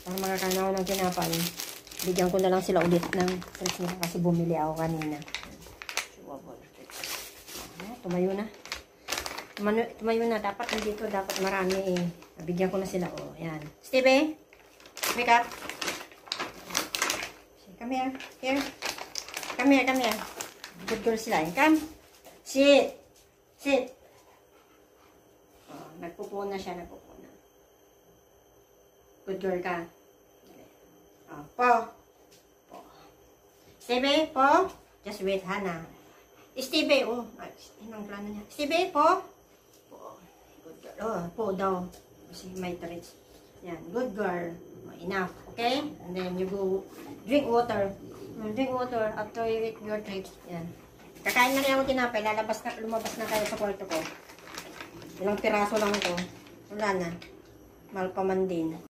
Para makakain ako ng tinapay. Bigyan ko na lang sila ulit ng treats nila kasi bumili ako kanina. Tumayo na. Tumayo na. Dapat nandito. Dapat marami eh. Bigyan ko na sila. Oh, ayan. Stevie! Wake up! Come here. Here. Come here. Come here. Good girl sila. Come. Sit. Sit. Oh, nagpupo na siya. Nagpupo na. Good girl ka. Oh, po. Po. Stevie, po. Just wait, Hana. Stevie, oh. Inang plano niya. Stevie, po. Po. Good girl. Oh, po daw. Kasi may treats. Yan. Good girl. Oh, enough. Okay? And then you go drink water. Drink water after you eat your treats. Yan. Kakain na rin ako tinapay. Lumabas na kayo sa kwarto ko. Ilang piraso lang ito. Wala na. Mahal pa man din.